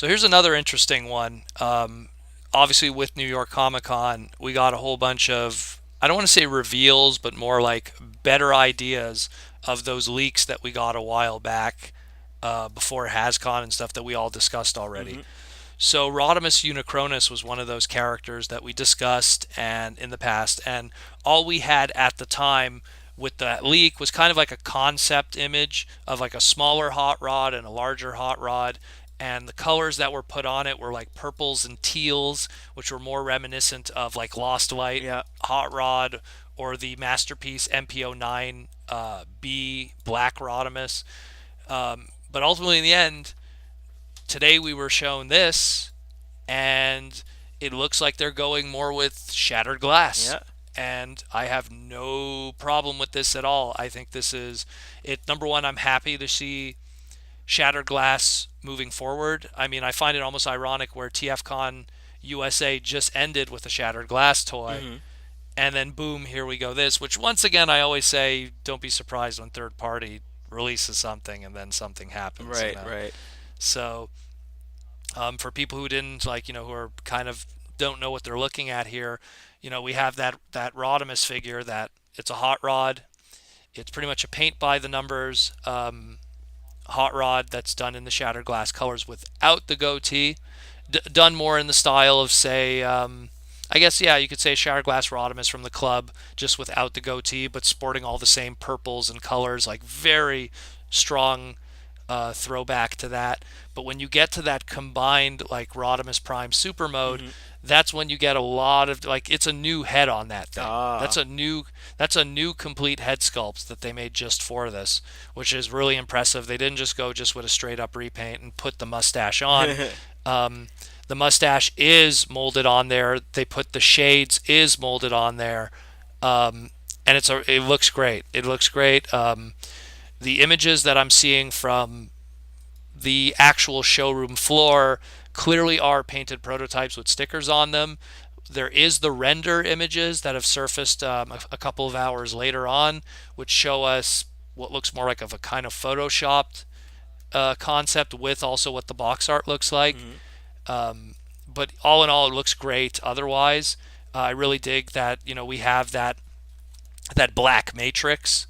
So here's another interesting one. Obviously, with New York Comic Con, we got a whole bunch of, I don't want to say reveals, but more like better ideas of those leaks that we got a while back before HasCon and stuff that we all discussed already. Hmm. So Rodimus Unicronus was one of those characters that we discussed and in the past, and all we had at the time with that leak was kind of like a concept image of like a smaller hot rod and a larger hot rod, and the colors that were put on it were like purples and teals, which were more reminiscent of like Lost Light Yeah. hot rod or the masterpiece MPO9 B Black Rodimus. But ultimately, in the end, today we were shown this, and it looks like they're going more with Shattered Glass. Yeah. And I have no problem with this at all. I think this is it. Number one, I'm happy to see Shattered Glass moving forward. I mean, I find it almost ironic where TFCon USA just ended with a Shattered Glass toy, Hmm. and then boom, here we go. This, which once again, I always say, don't be surprised when third party releases something and then something happens. Right. Right. So for people who didn't like, who are kind of don't know what they're looking at here, we have that Rodimus figure that it's a hot rod. It's pretty much a paint by the numbers hot rod that's done in the shattered glass colors without the goatee, done more in the style of say, I guess yeah, you could say shattered glass Rodimus from the club, just without the goatee, but sporting all the same purples and colors, like very strong throwback to that. But when you get to that combined like Rodimus Prime Super mode, Hmm. that's when you get a lot of like it's a new head on that thing. Ah. That's a new complete head sculpt that they made just for this, which is really impressive. They didn't just go just with a straight up repaint and put the mustache on. Um, the mustache is molded on there. They put the shades is molded on there, and it looks great. It looks great. The images that I'm seeing from the actual showroom floor clearly are painted prototypes with stickers on them. There is the render images that have surfaced a couple of hours later on, which show us what looks more like of a kind of photoshopped concept with also what the box art looks like. Hmm. But all in all, it looks great. Otherwise, I really dig that we have that black matrix.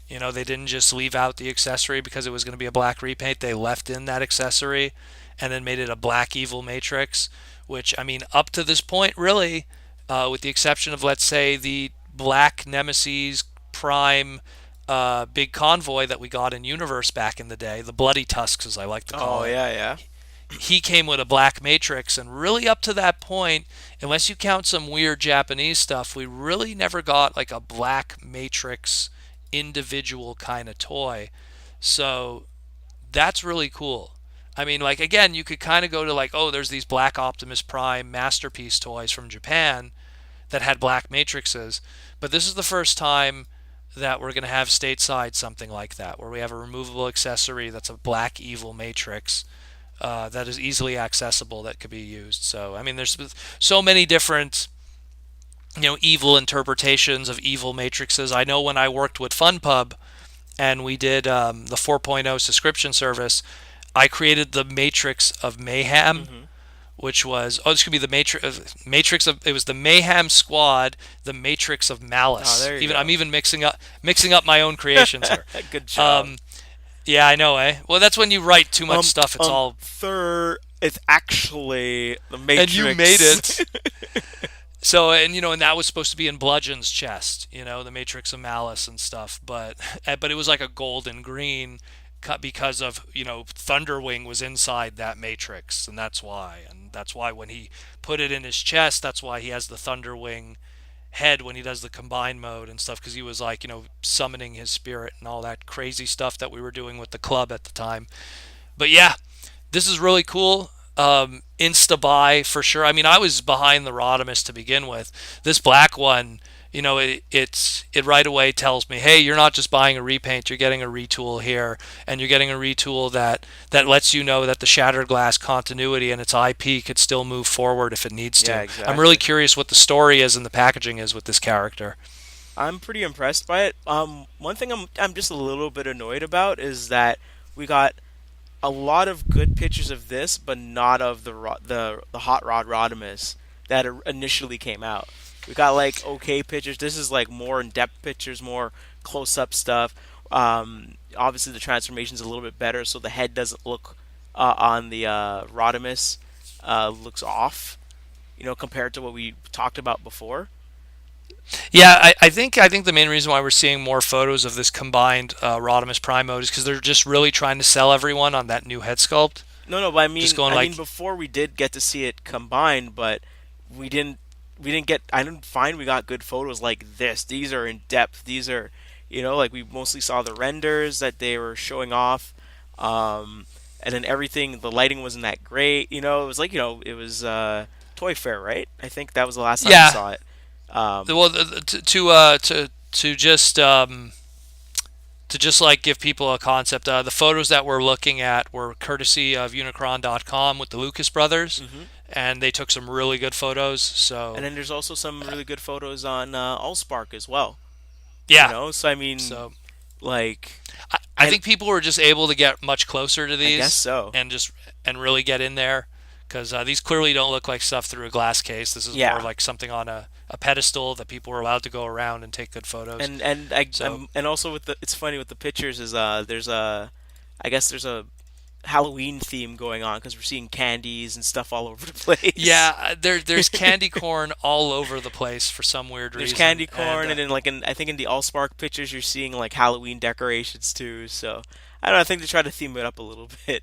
They didn't just leave out the accessory because it was going to be a black repaint. They left in that accessory and then made it a black evil matrix, which, I mean, up to this point, really, with the exception of, let's say, the black Nemesis Prime big convoy that we got in Universe back in the day, the Bloody Tusks, as I like to call Oh it, yeah. Yeah. he came with a black matrix, and really up to that point, unless you count some weird Japanese stuff, we really never got like a black matrix individual kind of toy. So that's really cool. I mean, like, again, you could kind of go to like, oh, there's these black Optimus Prime masterpiece toys from Japan that had black matrices, but this is the first time that we're going to have stateside something like that, where we have a removable accessory that's a black evil matrix that is easily accessible that could be used. So, I mean, there's so many different, evil interpretations of evil matrices. I know when I worked with FunPub and we did the 4.0 subscription service, I created the Matrix of Mayhem, Hmm. which was this could be the Matrix of it was the Mayhem Squad, the Matrix of Oh, Malice. there you Even I'm go. even mixing up my own creations here. Good job. Um, yeah, I know, eh? Well, that's when you write too much stuff. It's all Third, it's actually the and you made Matrix. it. So and that was supposed to be in Bludgeon's chest, the Matrix of Malice and stuff, but it was like a golden green because of Thunderwing was inside that Matrix, and that's why when he put it in his chest, that's why he has the Thunderwing head when he does the combine mode and stuff, because he was like summoning his spirit and all that crazy stuff that we were doing with the club at the time. But yeah, this is really cool. Insta buy for sure. I mean, I was behind the Rodimus to begin with. This black one, it right away tells me, hey, you're not just buying a repaint, you're getting a retool here, and you're getting a retool that lets you know that the Shattered Glass continuity and its IP could still move forward if it needs Yeah, to. I'm really exactly. curious what the story is and the packaging is with this character. I'm pretty impressed by it. One thing I'm just a little bit annoyed about is that we got a lot of good pictures of this, but not of the hot rod Rodimus that initially came out. We got like okay pictures. This is like more in depth pictures, more close up stuff. Obviously, the transformation's a little bit better, so the head doesn't look on the Rodimus looks off, compared to what we talked about before. Yeah, I think the main reason why we're seeing more photos of this combined Rodimus Prime mode is because they're just really trying to sell everyone on that new head sculpt. No, no, but I Just mean, going I mean, like, before we did get to see it combined, but we didn't, we didn't get. I didn't find we got good photos like this. These are in depth. These are, like we mostly saw the renders that they were showing off, um, and then everything. The lighting wasn't that great. It was like it was Toy Fair, right? I think that was the last time we yeah, saw it. Um, well, to just like give people a concept, the photos that we're looking at were courtesy of Unicron.com with the Lucas brothers, mhm. and they took some really good photos. And So then there's also some really good photos on Allspark as well. yeah, So I mean, so like, I and think people were just able to get much closer to I guess these so. and really get in there because these clearly don't look like stuff through a glass case. This is more Yeah. like something on a pedestal that people were allowed to go around and take good photos. So And also with the it's funny with the pictures is there's a I guess there's a Halloween theme going on because we're seeing candies and stuff all over the place. yeah, there's candy corn all over the place for some weird There's reason, candy and corn, and then like I think in the Allspark pictures you're seeing like Halloween decorations too. So I don't know. I think they try to theme it up a little bit,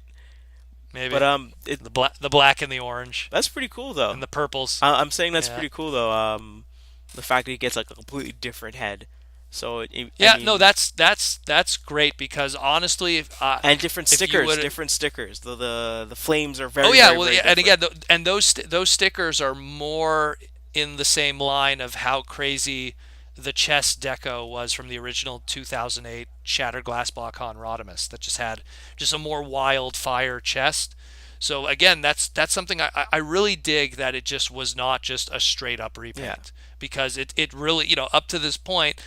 but maybe the black and the orange that's pretty cool though. and the purples. I'm saying that's Yeah. pretty cool though. The fact that he gets like a completely different head. So I Yeah, no, mean, that's great because honestly, and different if you stickers, would, different stickers. The flames are oh very yeah, very well, very yeah, and different. again, and those stickers are more in the same line of how crazy the chest deco was from the original 2008 Shattered Glass Botcon Rodimus that just had just a more wildfire chest. So again, that's something I really dig that it just was not just a straight up Yeah. repaint because it really up to this point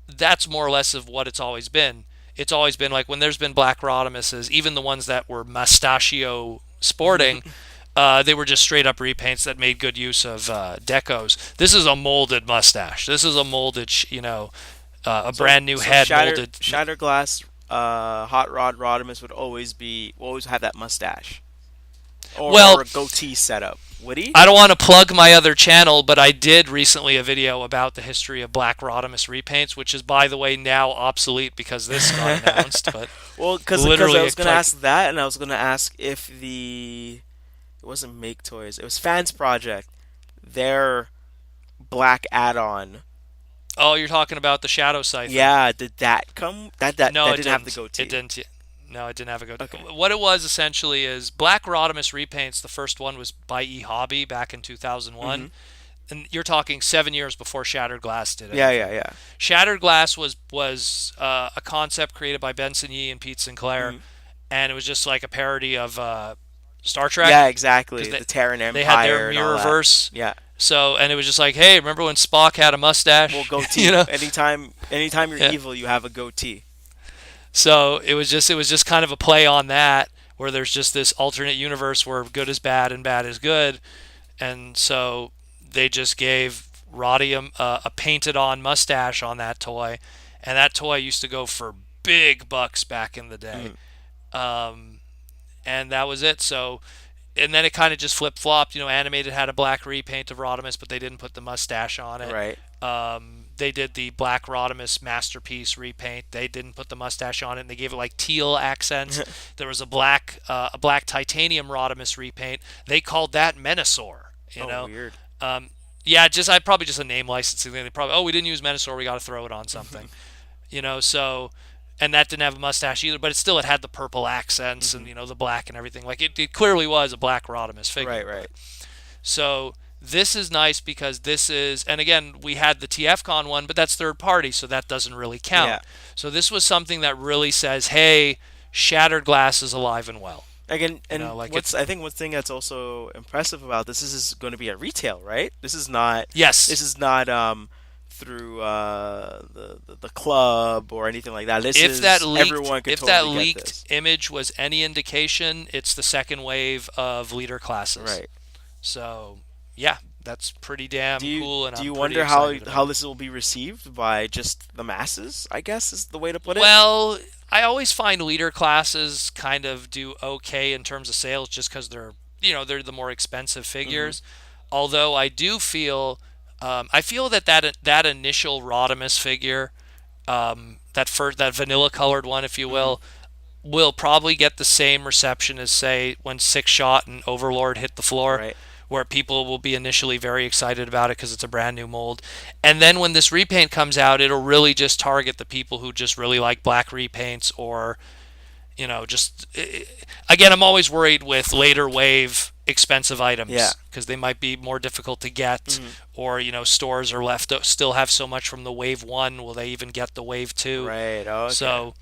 that's more or less of what it's always been. It's always been like when there's been black Rodimuses, even the ones that were mustachio sporting, they were just straight up repaints that made good use of decos. This is a molded mustache. This is a molded, a So brand new so head molded. Shatter Glass Hot Rod Rodimus would always have that mustache or Well, a goatee setup. Would he? I don't want to plug my other channel, but I did recently a video about the history of black Rodimus repaints, which is, by the way, now obsolete because this got announced. But Well, because I literally, was gonna like, ask that, and I was gonna ask if it wasn't Make Toys, it was Fans Project, their black add-on. oh, you're talking about the Shadow Siphon. Yeah, did that come? No, That it didn't have the didn't. goatee. It didn't. No, it didn't have a good. Okay. What it was essentially is Black Rodimus repaints. The first one was by E Hobby back in Hmm. 2001, and you're talking 7 years before Shattered Glass did Yeah, anything. yeah, yeah. Shattered Glass was a concept created by Benson Yee and Pete Sinclair, Hmm. and it was just like a parody of Star Trek Yeah, because exactly. The Terran they had their Empire and all that. mirrorverse. Yeah. So and it was just like, hey, remember when Spock had a Well, mustache? you goatee. know? Anytime you're Yeah. evil, you have a goatee. So it was just kind of a play on that, where there's just this alternate universe where good is bad and bad is good, and so they just gave Rodium a painted on mustache on that toy, and that toy used to go for big bucks back in the day, Mm, um, and that was it. So. And then it kind of just flip flopped. Animated had a black repaint of Rodimus, but they didn't put the mustache on it. right. They did the Black Rodimus Masterpiece repaint. They didn't put the mustache on it, and they gave it like teal accents. There was a black titanium Rodimus repaint. They called that Menasor. You Oh, know, weird. um, yeah, I probably just a name licensing thing. They probably we didn't use Menasor. We got to throw it on something. So. And that didn't have a mustache either, but it had the purple accents and Hmm. the black and everything. Like it clearly was a black Rodimus figure. Right, right. So this is nice because this is, and again, we had the TFCon one, but that's third party, so that doesn't really count. Yeah. So this was something that really says, hey, Shattered Glass is alive and well. Again, and Like what's it's, I think one thing that's also impressive about this is going to be at retail, right? This is not yes, this is not through the club or anything like that. This is everyone could If that totally get leaked this. image was any indication, it's the second wave of leader classes. Right. So yeah, that's pretty damn cool, and Do I'm you pretty wonder how excited about it. this will be received by just the masses? I guess is the way to put it. Well, I always find leader classes kind of do okay in terms of sales just because they're the more expensive Hmm. figures. Although I feel that initial Rodimus figure, that vanilla colored one, if you Hmm. will probably get the same reception as say when Six Shot and Overlord hit the floor, Right. where people will be initially very excited about it because it's a brand new mold. And then when this repaint comes out, it'll really just target the people who just really like black repaints, or just again, I'm always worried with later wave expensive Yeah. items because they might be more difficult to get, Hmm. or stores are left still have so much from the wave 1, will they even get the wave 2? Right. Okay. So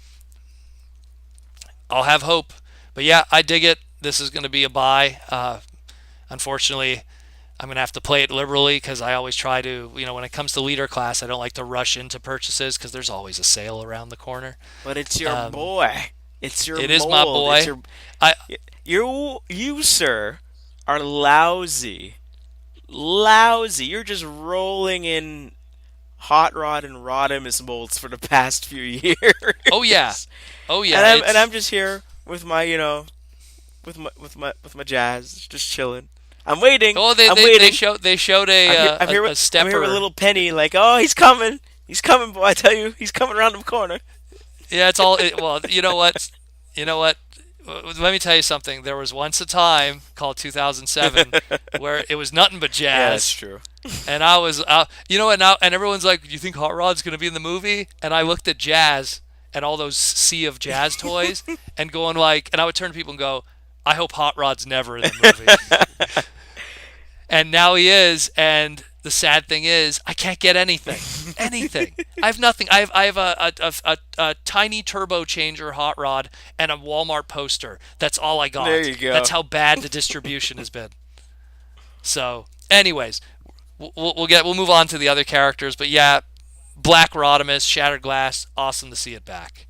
I'll have hope. But yeah, I dig it. This is going to be a buy. Unfortunately, I'm going to have to play it liberally because I always try to, when it comes to leader class, I don't like to rush into purchases because there's always a sale around the corner. But it's your Um, boy. It's your it is my mold. It's boy. your I you sir are lousy. Lousy. You're just rolling in Hot Rod and Rodimus molds for the past few Oh yeah, years. oh yeah. And I'm It's just here with my, with my jazz, just chilling. I'm waiting. oh they I'm they they waiting. showed they showed a I'm here with stepper. little Penny. Like, oh, he's coming. He's coming, boy. I tell you, he's coming around the corner. Yeah, it's all well. You know what? You know what? Let me tell you something. There was once a time called 2007 where it was nothing but Yeah, that's jazz. true. And I was, and now, and everyone's like, "Do you think Hot Rod's gonna be in the movie?" And I looked at Jazz and all those sea of Jazz toys, and going like, and I would turn to people and go, "I hope Hot Rod's never in the movie." And now he is, and the sad thing is, I can't get anything, anything. I have nothing. I have a tiny turbo changer Hot Rod and a Walmart poster. That's all I There got. you go. That's how bad the distribution has been. So, anyways, we'll move on to the other characters, but yeah, Black Rodimus, Shattered Glass, awesome to see it back.